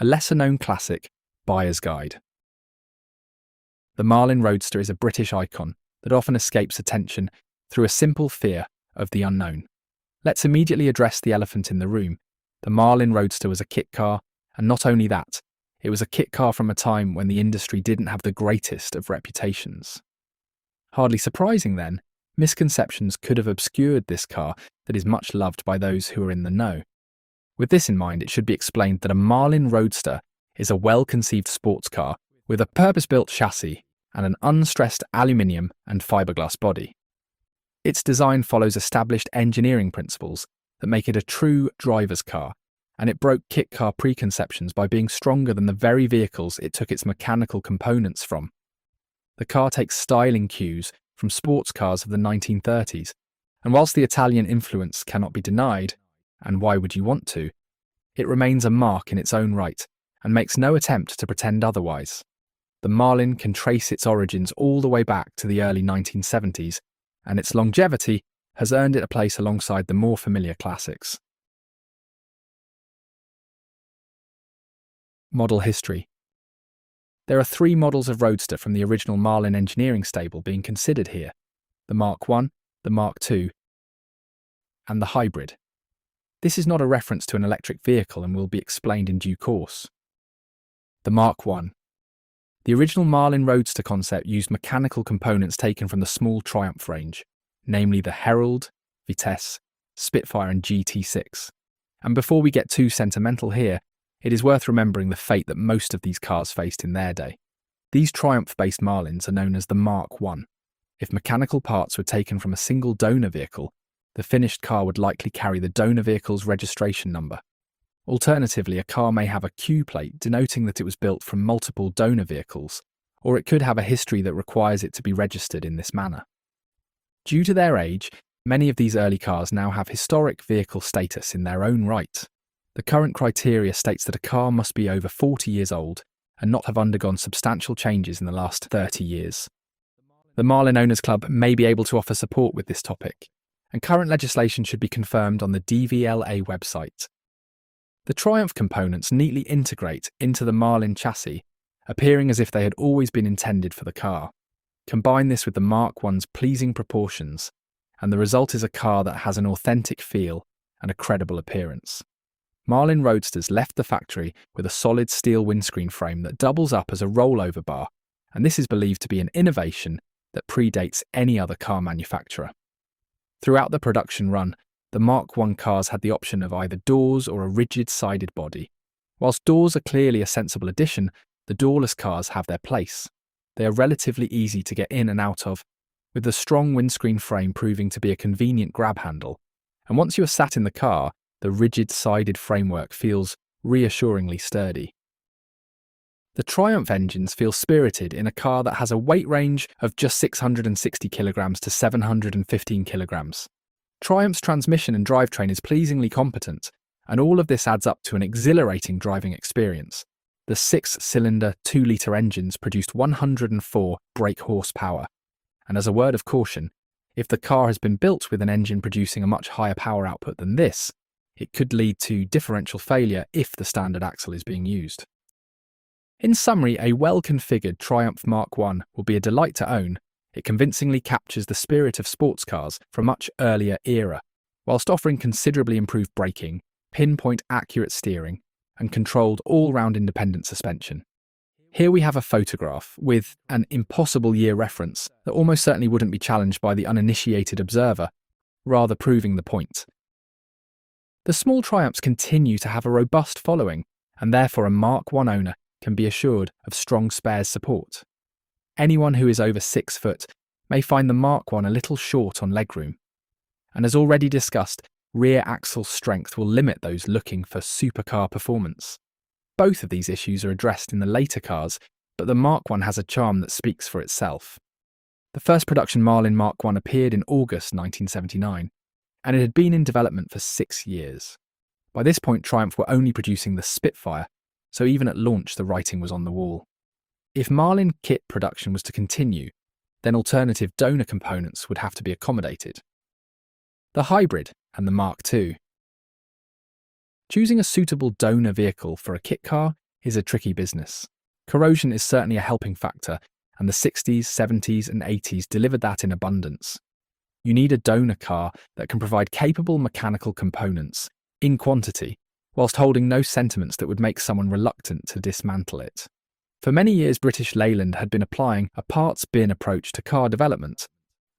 a lesser-known classic, buyer's guide. The Marlin Roadster is a British icon that often escapes attention through a simple fear of the unknown. Let's immediately address the elephant in the room. The Marlin Roadster was a kit car, and not only that, it was a kit car from a time when the industry didn't have the greatest of reputations. Hardly surprising then, misconceptions could have obscured this car that is much loved by those who are in the know. With this in mind, it should be explained that a Marlin Roadster is a well-conceived sports car with a purpose-built chassis and an unstressed aluminium and fiberglass body. Its design follows established engineering principles that make it a true driver's car, and it broke kit car preconceptions by being stronger than the very vehicles it took its mechanical components from. The car takes styling cues from sports cars of the 1930s, and whilst the Italian influence cannot be denied, and why would you want to, it remains a mark in its own right and makes no attempt to pretend otherwise. The Marlin can trace its origins all the way back to the early 1970s, and its longevity has earned it a place alongside the more familiar classics. Model history. There are 3 models of Roadster from the original Marlin Engineering stable being considered here: the Mark I, the Mark II, and the Hybrid. This is not a reference to an electric vehicle and will be explained in due course. The Mark I. The original Marlin Roadster concept used mechanical components taken from the small Triumph range, namely the Herald, Vitesse, Spitfire and GT6. And before we get too sentimental here, it is worth remembering the fate that most of these cars faced in their day. These Triumph-based Marlins are known as the Mark I. If mechanical parts were taken from a single donor vehicle, the finished car would likely carry the donor vehicle's registration number. Alternatively, a car may have a Q plate denoting that it was built from multiple donor vehicles, or it could have a history that requires it to be registered in this manner. Due to their age, many of these early cars now have historic vehicle status in their own right. The current criteria states that a car must be over 40 years old and not have undergone substantial changes in the last 30 years. The Marlin Owners Club may be able to offer support with this topic, and current legislation should be confirmed on the DVLA website. The Triumph components neatly integrate into the Marlin chassis, appearing as if they had always been intended for the car. Combine this with the Mark I's pleasing proportions, and the result is a car that has an authentic feel and a credible appearance. Marlin Roadsters left the factory with a solid steel windscreen frame that doubles up as a rollover bar, and this is believed to be an innovation that predates any other car manufacturer. Throughout the production run, the Mark I cars had the option of either doors or a rigid-sided body. Whilst doors are clearly a sensible addition, the doorless cars have their place. They are relatively easy to get in and out of, with the strong windscreen frame proving to be a convenient grab handle, and once you are sat in the car, the rigid-sided framework feels reassuringly sturdy. The Triumph engines feel spirited in a car that has a weight range of just 660 kilograms to 715 kilograms. Triumph's transmission and drivetrain is pleasingly competent, and all of this adds up to an exhilarating driving experience. The 6-cylinder 2-litre engines produced 104 brake horsepower, and as a word of caution, if the car has been built with an engine producing a much higher power output than this, it could lead to differential failure if the standard axle is being used. In summary, a well-configured Triumph Mark I will be a delight to own. It convincingly captures the spirit of sports cars from a much earlier era, whilst offering considerably improved braking, pinpoint accurate steering, and controlled all-round independent suspension. Here we have a photograph with an impossible year reference that almost certainly wouldn't be challenged by the uninitiated observer, rather proving the point. The small Triumphs continue to have a robust following, and therefore a Mark I owner can be assured of strong spares support. Anyone who is over 6 foot may find the Mark I a little short on legroom, and as already discussed, rear axle strength will limit those looking for supercar performance. Both of these issues are addressed in the later cars, but the Mark I has a charm that speaks for itself. The first production Marlin Mark I appeared in August 1979, and it had been in development for 6 years. By this point, Triumph were only producing the Spitfire, so even at launch the writing was on the wall. If Marlin kit production was to continue, then alternative donor components would have to be accommodated. The Hybrid and the Mark II. Choosing a suitable donor vehicle for a kit car is a tricky business. Corrosion is certainly a helping factor, and the 60s, 70s, and 80s delivered that in abundance. You need a donor car that can provide capable mechanical components, in quantity, whilst holding no sentiments that would make someone reluctant to dismantle it. For many years, British Leyland had been applying a parts bin approach to car development,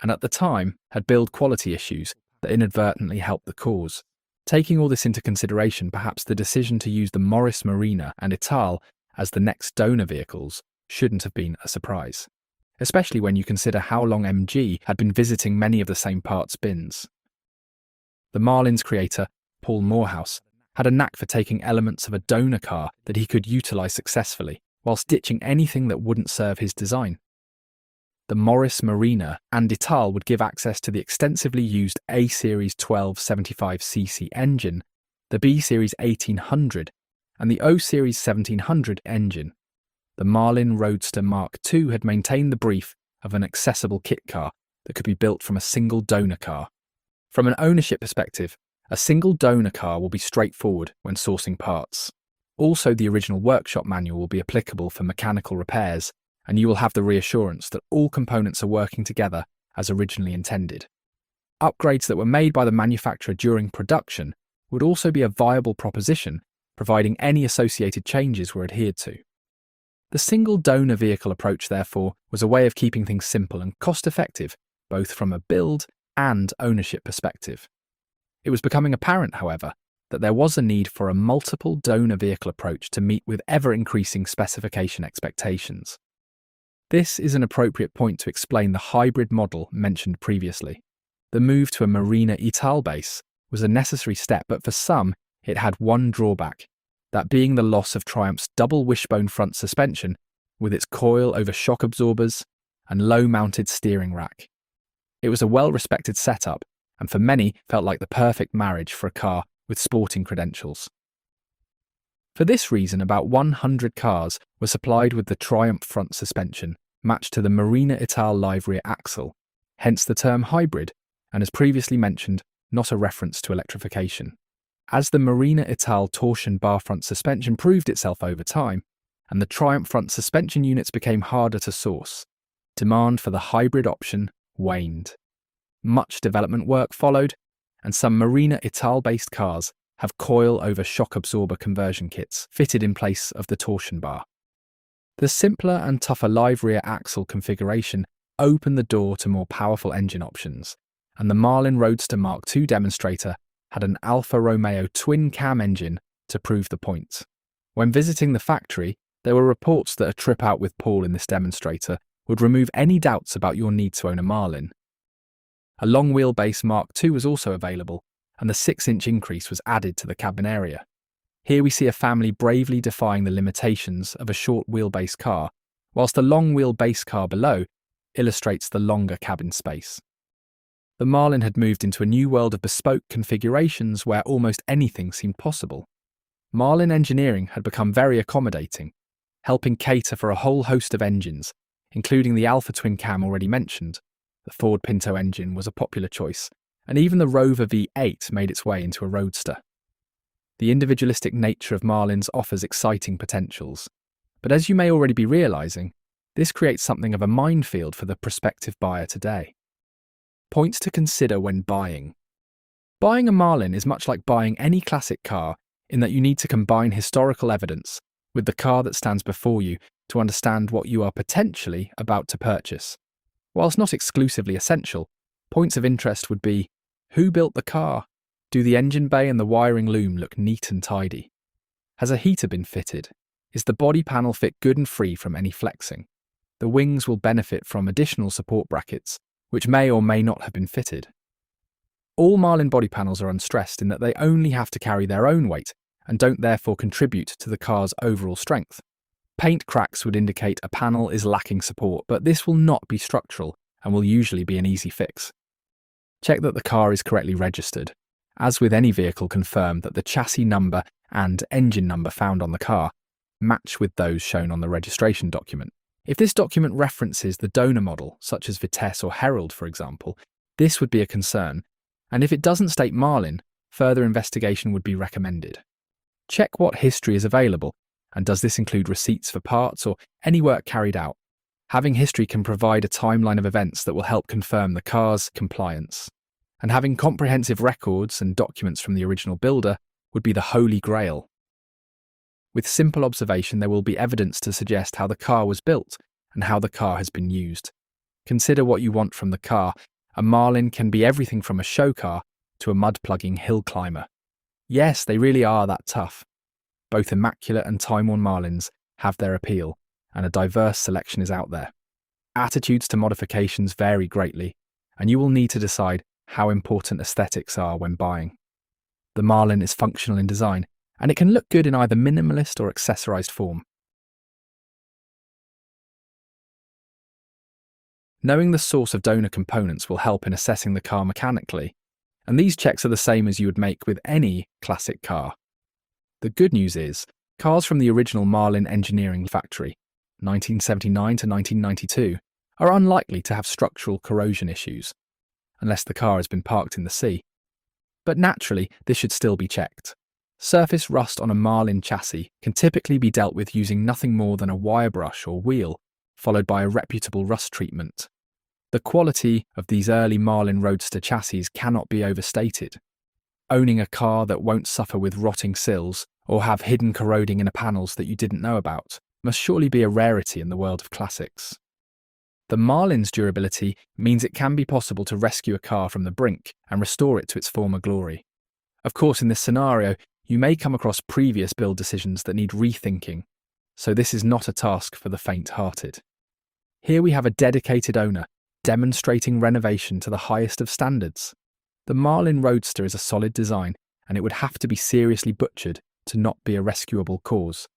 and at the time had build quality issues that inadvertently helped the cause. Taking all this into consideration, perhaps the decision to use the Morris Marina and Ital as the next donor vehicles shouldn't have been a surprise, especially when you consider how long MG had been visiting many of the same parts bins. The Marlin's creator, Paul Morehouse, had a knack for taking elements of a donor car that he could utilise successfully, whilst ditching anything that wouldn't serve his design. The Morris Marina and Ital would give access to the extensively used A-Series 1275cc engine, the B-Series 1800, and the O-Series 1700 engine. The Marlin Roadster Mark II had maintained the brief of an accessible kit car that could be built from a single donor car. From an ownership perspective, a single donor car will be straightforward when sourcing parts. Also, the original workshop manual will be applicable for mechanical repairs, and you will have the reassurance that all components are working together as originally intended. Upgrades that were made by the manufacturer during production would also be a viable proposition, providing any associated changes were adhered to. The single donor vehicle approach, therefore, was a way of keeping things simple and cost-effective, both from a build and ownership perspective. It was becoming apparent, however, that there was a need for a multiple donor vehicle approach to meet with ever-increasing specification expectations. This is an appropriate point to explain the hybrid model mentioned previously. The move to a Marina Ital base was a necessary step, but for some, it had one drawback, that being the loss of Triumph's double wishbone front suspension with its coil over shock absorbers and low-mounted steering rack. It was a well-respected setup, and for many felt like the perfect marriage for a car with sporting credentials. For this reason, about 100 cars were supplied with the Triumph front suspension, matched to the Marina Ital live rear axle, hence the term hybrid, and as previously mentioned, not a reference to electrification. As the Marina Ital torsion bar front suspension proved itself over time, and the Triumph front suspension units became harder to source, demand for the hybrid option waned. Much development work followed, and some Marina Ital-based cars have coil-over shock absorber conversion kits fitted in place of the torsion bar. The simpler and tougher live rear axle configuration opened the door to more powerful engine options, and the Marlin Roadster Mark II demonstrator had an Alfa Romeo twin-cam engine to prove the point. When visiting the factory, there were reports that a trip out with Paul in this demonstrator would remove any doubts about your need to own a Marlin. A long wheelbase Mark II was also available, and the 6-inch increase was added to the cabin area. Here we see a family bravely defying the limitations of a short wheelbase car, whilst the long wheelbase car below illustrates the longer cabin space. The Marlin had moved into a new world of bespoke configurations where almost anything seemed possible. Marlin Engineering had become very accommodating, helping cater for a whole host of engines, including the Alfa twin cam already mentioned. The Ford Pinto engine was a popular choice, and even the Rover V8 made its way into a Roadster. The individualistic nature of Marlins offers exciting potentials, but as you may already be realising, this creates something of a minefield for the prospective buyer today. Points to consider when buying. Buying a Marlin is much like buying any classic car in that you need to combine historical evidence with the car that stands before you to understand what you are potentially about to purchase. Whilst not exclusively essential, points of interest would be: who built the car? Do the engine bay and the wiring loom look neat and tidy? Has a heater been fitted? Is the body panel fit good and free from any flexing? The wings will benefit from additional support brackets, which may or may not have been fitted. All Marlin body panels are unstressed in that they only have to carry their own weight and don't therefore contribute to the car's overall strength. Paint cracks would indicate a panel is lacking support, but this will not be structural and will usually be an easy fix. Check that the car is correctly registered. As with any vehicle, confirm that the chassis number and engine number found on the car match with those shown on the registration document. If this document references the donor model, such as Vitesse or Herald for example, this would be a concern, and if it doesn't state Marlin, further investigation would be recommended. Check what history is available, And does this include receipts for parts or any work carried out? Having history can provide a timeline of events that will help confirm the car's compliance. And having comprehensive records and documents from the original builder would be the holy grail. With simple observation, there will be evidence to suggest how the car was built and how the car has been used. Consider what you want from the car. A Marlin can be everything from a show car to a mud-plugging hill climber. Yes, they really are that tough. Both immaculate and time-worn Marlins have their appeal, and a diverse selection is out there. Attitudes to modifications vary greatly, and you will need to decide how important aesthetics are when buying. The Marlin is functional in design, and it can look good in either minimalist or accessorized form. Knowing the source of donor components will help in assessing the car mechanically, and these checks are the same as you would make with any classic car. The good news is, cars from the original Marlin Engineering factory, 1979 to 1992, are unlikely to have structural corrosion issues, unless the car has been parked in the sea. But naturally, this should still be checked. Surface rust on a Marlin chassis can typically be dealt with using nothing more than a wire brush or wheel, followed by a reputable rust treatment. The quality of these early Marlin Roadster chassis cannot be overstated. Owning a car that won't suffer with rotting sills or have hidden corroding inner panels that you didn't know about must surely be a rarity in the world of classics. The Marlin's durability means it can be possible to rescue a car from the brink and restore it to its former glory. Of course, in this scenario, you may come across previous build decisions that need rethinking, so this is not a task for the faint-hearted. Here we have a dedicated owner demonstrating renovation to the highest of standards. The Marlin Roadster is a solid design, and it would have to be seriously butchered to not be a rescuable cause.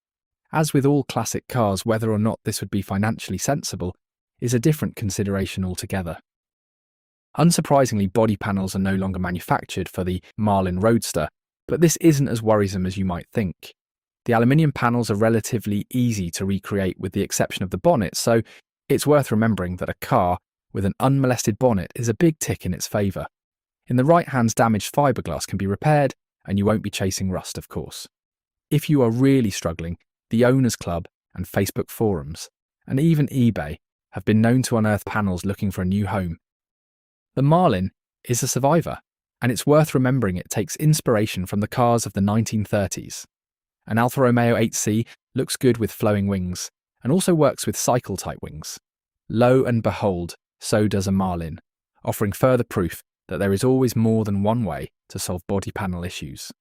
As with all classic cars, whether or not this would be financially sensible is a different consideration altogether. Unsurprisingly, body panels are no longer manufactured for the Marlin Roadster, but this isn't as worrisome as you might think. The aluminium panels are relatively easy to recreate with the exception of the bonnet, so it's worth remembering that a car with an unmolested bonnet is a big tick in its favour. In the right hands, damaged fiberglass can be repaired, and you won't be chasing rust, of course. If you are really struggling, the Owners Club and Facebook forums, and even eBay, have been known to unearth panels looking for a new home. The Marlin is a survivor, and it's worth remembering it takes inspiration from the cars of the 1930s. An Alfa Romeo 8C looks good with flowing wings, and also works with cycle-type wings. Lo and behold, so does a Marlin, offering further proof that there is always more than one way to solve body panel issues.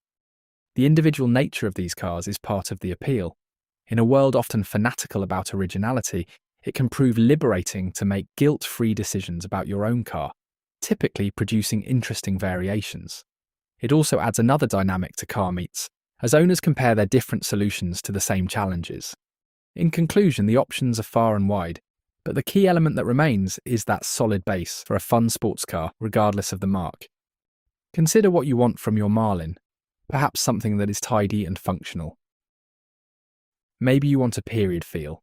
The individual nature of these cars is part of the appeal. In a world often fanatical about originality, it can prove liberating to make guilt-free decisions about your own car, typically producing interesting variations. It also adds another dynamic to car meets, as owners compare their different solutions to the same challenges. In conclusion, the options are far and wide, but the key element that remains is that solid base for a fun sports car, regardless of the marque. Consider what you want from your Marlin, perhaps something that is tidy and functional. Maybe you want a period feel,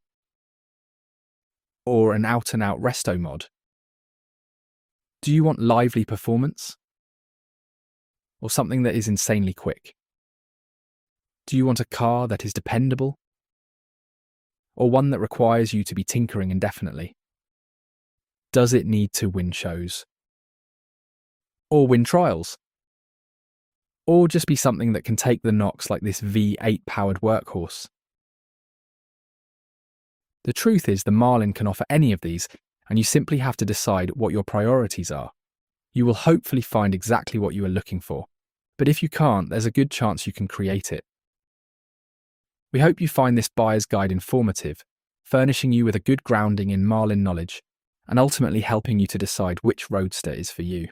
or an out-and-out resto mod. Do you want lively performance? Or something that is insanely quick? Do you want a car that is dependable? Or one that requires you to be tinkering indefinitely? Does it need to win shows? Or win trials? Or just be something that can take the knocks like this V8-powered workhorse? The truth is the Marlin can offer any of these, and you simply have to decide what your priorities are. You will hopefully find exactly what you are looking for, but if you can't, there's a good chance you can create it. We hope you find this buyer's guide informative, furnishing you with a good grounding in Marlin knowledge, and ultimately helping you to decide which Roadster is for you.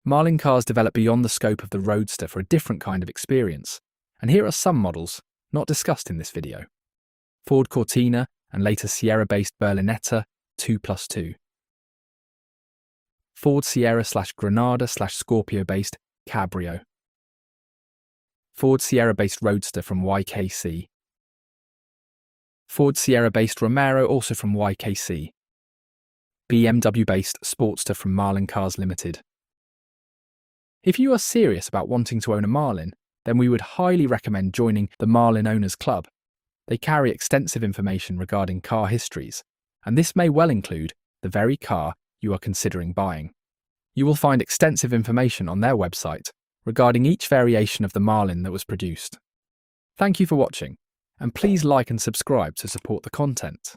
Marlin cars develop beyond the scope of the Roadster for a different kind of experience, and here are some models not discussed in this video. Ford Cortina and later Sierra-based Berlinetta 2+2. Ford Sierra/Granada/Scorpio-based Cabrio. Ford Sierra-based Roadster from YKC. Ford Sierra-based Romero, also from YKC. BMW-based Sportster from Marlin Cars Limited. If you are serious about wanting to own a Marlin, then we would highly recommend joining the Marlin Owners Club. They carry extensive information regarding car histories, and this may well include the very car you are considering buying. You will find extensive information on their website regarding each variation of the Marlin that was produced. Thank you for watching, and please like and subscribe to support the content.